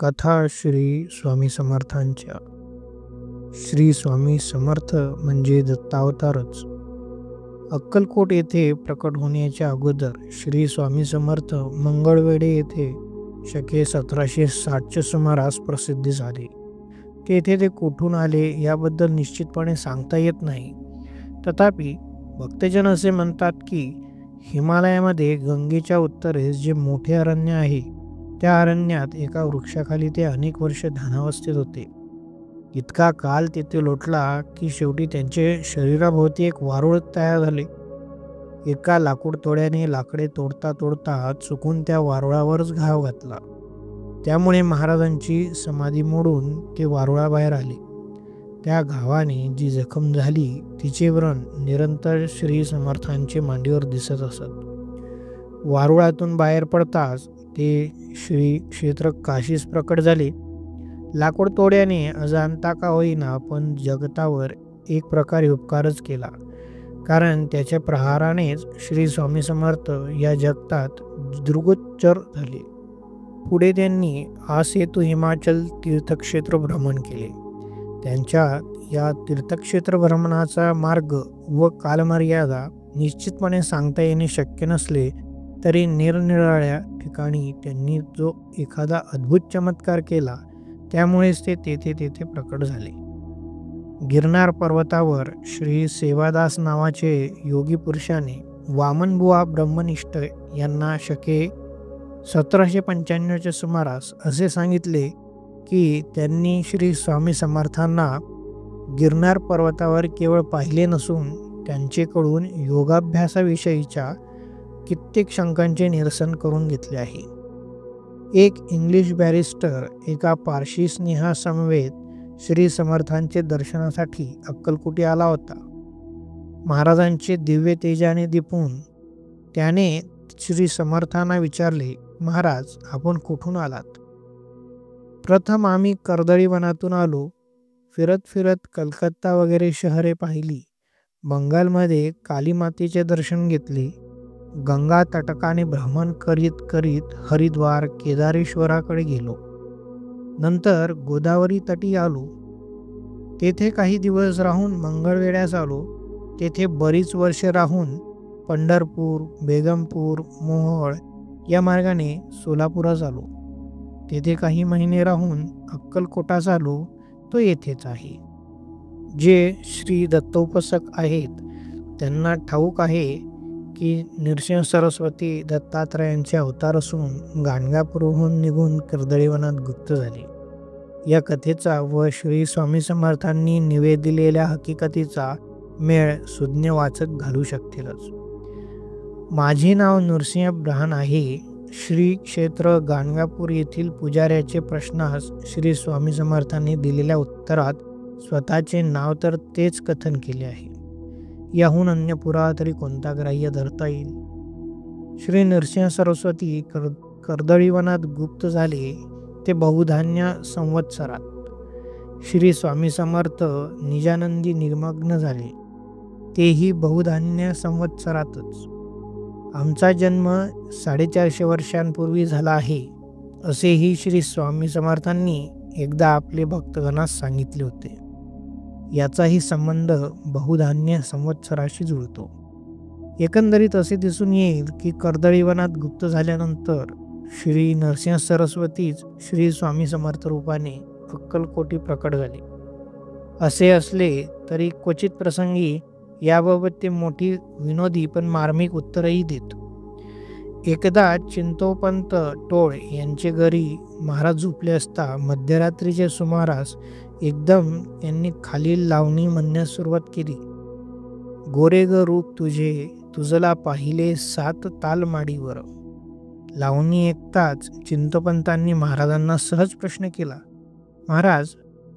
कथा श्री स्वामी समर्थांच्या. श्री स्वामी समर्थ म्हणजे दत्तावतारच. अक्कलकोट येथे प्रकट होण्याच्या अगोदर श्री स्वामी समर्थ मंगळवेढे येथे शके 1760च्या सुमारास प्रसिद्धी झाले. तेथे ते कुठून आले याबद्दल निश्चितपणे सांगता येत नाही. तथापि भक्तजन असे म्हणतात की हिमालयामध्ये गंगेच्या उत्तरेस जे मोठे अरण्य आहे त्या अरण्यात एका वृक्षाखाली ते अनेक वर्ष ध्यानावस्थेत होते. इतका काल तेथे लोटला की शेवटी त्यांचे शरीराभोवती एक वारुळ तयार झाले. एका लाकूड तोड्याने लाकडे तोडता तोडता चुकून त्या वारुळावरच घाव घातला. त्यामुळे महाराजांची समाधी मोडून ते वारुळाबाहेर आले. त्या घावाने जी जखम झाली तिचे व्रण निरंतर श्री समर्थांचे मांडीवर दिसत असत. वारुळातून बाहेर पडताच ते श्री क्षेत्र काशीस प्रकट झाले. लाकूड तोड्याने अजाणता का होईना पण जगतावर एक प्रकारे उपकारच केला, कारण त्याच्या प्रहारानेच श्री स्वामी समर्थ या जगतात दृगोच्चर झाले. पुढे त्यांनी आसेतू हिमाचल तीर्थक्षेत्र भ्रमण केले. त्यांच्या या तीर्थक्षेत्र भ्रमणाचा मार्ग व कालमर्यादा निश्चितपणे सांगता येणे शक्य नसले तरी निरनिराळ्या ठिकाणी त्यांनी जो एखादा अद्भुत चमत्कार केला त्यामुळेच ते तेथे प्रकट झाले. गिरनार पर्वतावर श्री सेवादास नावाचे योगी पुरुषाने वामनबुवा ब्रह्मनिष्ठ यांना शके 1795च्या सुमारास असे सांगितले की त्यांनी श्री स्वामी समर्थांना गिरनार पर्वतावर केवळ पाहिले नसून त्यांचेकडून योगाभ्यासाविषयीच्या कित्येक शंकांचे निरसन करून घेतले आहे. एक इंग्लिश बॅरिस्टर एका पारशी स्नेहासमवेत श्री समर्थांचे दर्शनासाठी अक्कलकोटी आला होता. महाराजांचे दिव्य तेजाने दिपून त्याने श्री समर्थांना विचारले, महाराज आपण कुठून आलात? प्रथम आम्ही कर्दळी वनातून आलो. फिरत फिरत कलकत्ता वगैरे शहरे पाहिली. बंगालमध्ये कालीमातेचे दर्शन घेतले. गंगा तटकाने भ्रमण करीत करीत हरिद्वार केदारेश्वराकडे गेलो. नंतर गोदावरी तटी आलो. तेथे काही दिवस राहून मंगळवेढ्यास आलो. तेथे बरीच वर्षे राहून पंढरपूर, बेगमपूर, मोहोळ या मार्गाने सोलापुरास आलो. तेथे काही महिने राहून अक्कलकोटास आलो. तो येथेच आहे. जे श्री दत्तोपासक आहेत त्यांना ठाऊक आहे की नृसिंह सरस्वती दत्तात्रयांचे अवतार असून गाणगापूरहून निघून कर्दळीवनात गुप्त झाले. या कथेचा व श्री स्वामी समर्थांनी निवेदिलेल्या हकीकतीचा मेळ सुज्ञ वाचक घालू शकतीलच. माझे नाव नृसिंह ब्राह्मण आहे. श्री क्षेत्र गाणगापूर येथील पुजाऱ्याचे प्रश्नास श्री स्वामी समर्थांनी दिलेल्या उत्तरात स्वतःचे नाव तर तेच कथन केले आहे. याहून अन्य पुरावा तरी कोणता ग्राह्य धरता येईल? श्री नृसिंह सरस्वती कर्दळीवनात गुप्त झाले ते बहुधान्य संवत्सरात. श्री स्वामी समर्थ निजानंदी निमग्न झाले तेही बहुधान्य संवत्सरातच. आमचा जन्म 450 वर्षांपूर्वी झाला आहे असेही श्री स्वामी समर्थांनी एकदा आपले भक्तगणास सांगितले होते. याचाही संबंध बहुधान्य संवत्सराशी जुळतो. एकंदरीत असे दिसून येईल की कर्दळीवनात गुप्त झाल्यानंतर श्री नरसिंह सरस्वतीच श्री स्वामी समर्थ रूपाने अक्कलकोटी प्रकट झाले. असे असले तरी क्वचित प्रसंगी याबाबत ते मोठी विनोदी पण मार्मिक उत्तरही देत. एकदा चिंतोपंत टोळ यांचे घरी महाराज झोपले असता मध्यरात्रीच्या सुमारास एकदम त्यांनी खालील लावणी म्हणण्यास सुरुवात केली. गोरे ग रूप तुझे तुझला पाहिले 7 ताल माडीवर. लावणी ऐकताच चिंतोपंतांनी महाराजांना सहज प्रश्न केला, महाराज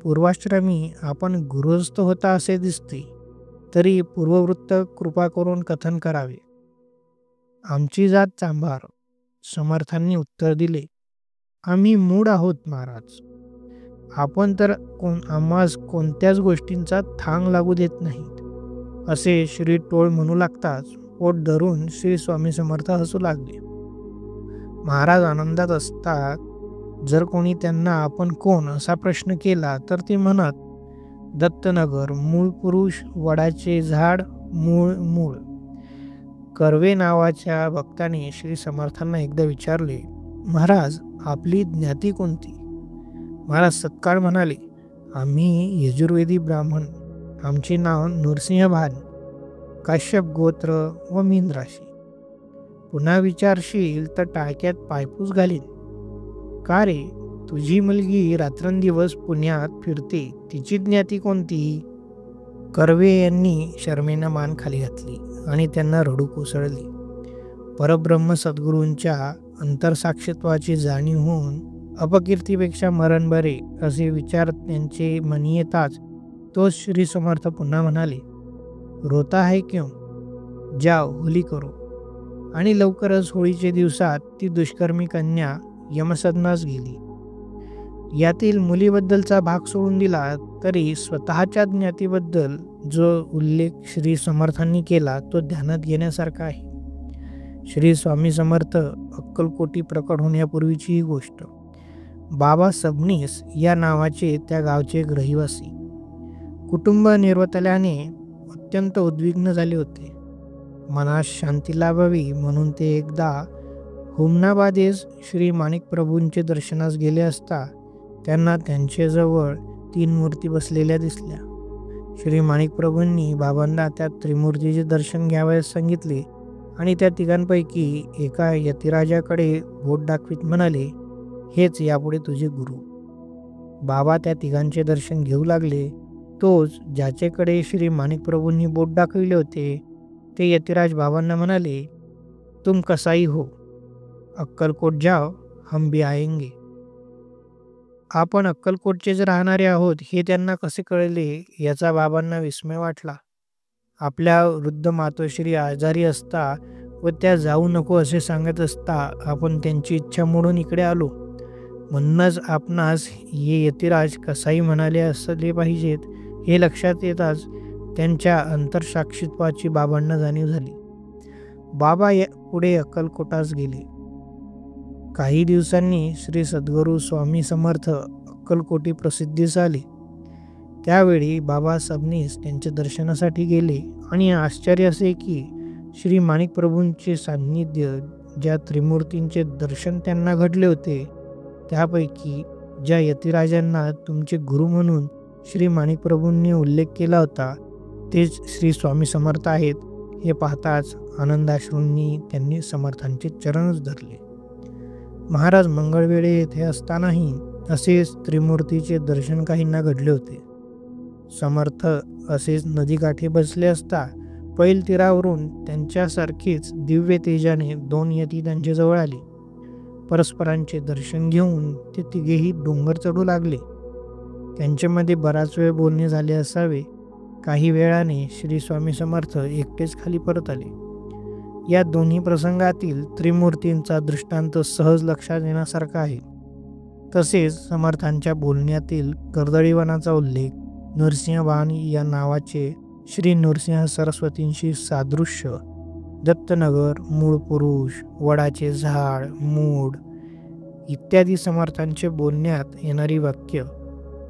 पूर्वाश्रमी आपण गृहस्थ होता असे दिसते, तरी पूर्ववृत्त कृपा करून कथन करावे. आमची जात चांभार. समर्थांनी उत्तर दिले, आम्ही मूढ आहोत महाराज. आपण तर आम्हास कोणत्याच गोष्टींचा थांग लागू देत नाहीत. असे श्री टोळ म्हणू लागताच पोट धरून श्री स्वामी समर्थ हसू लागले. महाराज आनंदात असतात जर कोणी त्यांना आपण कोण असा प्रश्न केला तर ते म्हणत, दत्तनगर, मूळ पुरुष, वडाचे झाड, मूळ मूळ. कर्वे नावाच्या भक्ताने श्री समर्थांना एकदा विचारले, महाराज, आपली ज्ञाती कोणती? महाराज सत्काळ म्हणाले, आम्ही यजुर्वेदी ब्राह्मण. आमचे नाव नृसिंह भान, काश्यप गोत्र व मीन राशी. पुन्हा विचारशील तर टाळक्यात पायपूस घालीन. का रे, तुझी मुलगी रात्रंदिवस पुण्यात फिरते, तिची ज्ञाती कोणती? कर्वे यांनी शरमेनं मान खाली घातली आणि त्यांना रडू कोसळली. परब्रह्म सद्गुरूंच्या अंतरसाक्षित्वाची जाणीव होऊन अपकीर्तीपेक्षा मरण बरे असे विचार त्यांचे मनी येताच तोच श्री समर्थ पुन्हा म्हणाले, रोता है क्यों, जाओ होली करो. आणि लवकरच होळीचे दिवसात ती दुष्कर्मी कन्या यमसदनास गेली. यातील मुलीबद्दलचा भाग सोडून दिला तरी स्वतःच्या ज्ञातीबद्दल जो उल्लेख श्री समर्थांनी केला तो ध्यानात घेण्यासारखा आहे. श्री स्वामी समर्थ अक्कलकोटी प्रकट होण्यापूर्वीची ही गोष्ट. बाबा सबनीस या नावाचे त्या गावचे एक रहिवासी. कुटुंब निर्वतल्याने अत्यंत उद्विग्न झाले होते. मनास शांती लाभावी म्हणून ते एकदा हुमनाबादेस श्री माणिक प्रभूंचे दर्शनास गेले असता त्यांना त्यांच्याजवळ 3 मूर्ती बसलेल्या दिसल्या. श्री माणिक प्रभूंनी बाबांना त्या त्रिमूर्तीचे दर्शन घ्यावयास सांगितले आणि त्या तिघांपैकी एका यतिराजाकडे बोट दाखवीत म्हणाले, हेच यापुढे तुझे गुरु. बाबा त्या तिघांचे दर्शन घेऊ लागले. तोच ज्याच्याकडे श्री माणिक प्रभूंनी बोट दाखविले होते ते यतिराज बाबांना म्हणाले, तुम कसाई हो, अक्कलकोट जाओ, हम भी आएंगे. आपण अक्कलकोटचेच राहणारे आहोत हे त्यांना कसे कळले याचा बाबांना विस्मय वाटला. आपल्या वृद्ध मातोश्री आजारी असता व त्या जाऊ नको असे सांगत असता आपण त्यांची इच्छा मोडून इकडे आलो. म्हणूनच आपणास ये यतिराज कसाई म्हणाले असले पाहिजेत हे लक्षात येताच त्यांच्या अंतरसाक्षित्वाची बाबांना जाणीव झाली. बाबा पुढे अक्कलकोटास गेले. काही दिवसांनी श्री सद्गुरू स्वामी समर्थ अक्कलकोटी प्रसिद्धीस आले. त्यावेळी बाबा सबनीस त्यांच्या दर्शनासाठी गेले आणि आश्चर्य असे की श्री माणिक प्रभूंचे सान्निध्य, ज्या त्रिमूर्तींचे दर्शन त्यांना घडले होते त्यापैकी ज्या यतिराजांना तुमचे गुरु म्हणून श्री माणिक प्रभूंनी उल्लेख केला होता तेच श्री स्वामी समर्थ आहेत हे पाहताच आनंदाश्रूंनी त्यांनी समर्थांचे चरणच धरले. महाराज मंगळवेढे येथे असतानाही असेच त्रिमूर्तीचे दर्शन काहींना घडले होते. समर्थ असेच नदीकाठी बसले असता पैल तीरावरून त्यांच्यासारखीच दिव्य तेजाने 2 यती त्यांच्याजवळ आली. परस्परांचे दर्शन घेऊन ते तिघेही डोंगर चढू लागले. त्यांच्यामध्ये बराच वेळ बोलणे झाले असावे. काही वेळाने श्री स्वामी समर्थ एकटेच खाली परत आले. या दोन्ही प्रसंगातील त्रिमूर्तींचा दृष्टांत सहज लक्षात येण्यासारखा आहे. तसेच समर्थांच्या बोलण्यातील कर्दळीवनाचा उल्लेख नृसिंहवान या नावाचे श्री नृसिंह सरस्वतींशी सादृश्य, दत्तनगर, मूळ पुरुष, वडाचे झाड, मूळ इत्यादी समर्थांचे बोलण्यात येणारी वाक्य,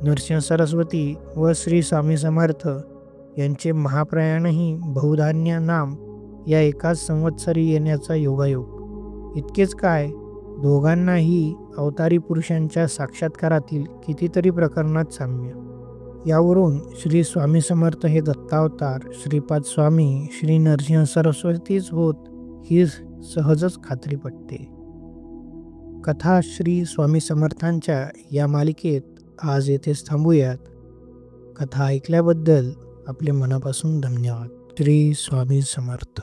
नृसिंह सरस्वती व श्री स्वामी समर्थ यांचे महाप्रयाणही बहुधान्य नाम या एकाच संवत्सरी येण्याचा योगायोग. इतकेच काय, दोघांनाही अवतारी पुरुषांच्या साक्षात्कारातील कितीतरी प्रकरणात साम्य. यावरून श्री स्वामी समर्थ हे दत्तावतार श्रीपाद स्वामी श्री नरसिंह सरस्वतीच होत ही सहजच खात्री पटते. कथा श्री स्वामी समर्थांच्या या मालिकेत आज येथेच थांबूयात. कथा ऐकल्याबद्दल आपले मनापासून धन्यवाद. श्री स्वामी समर्थ.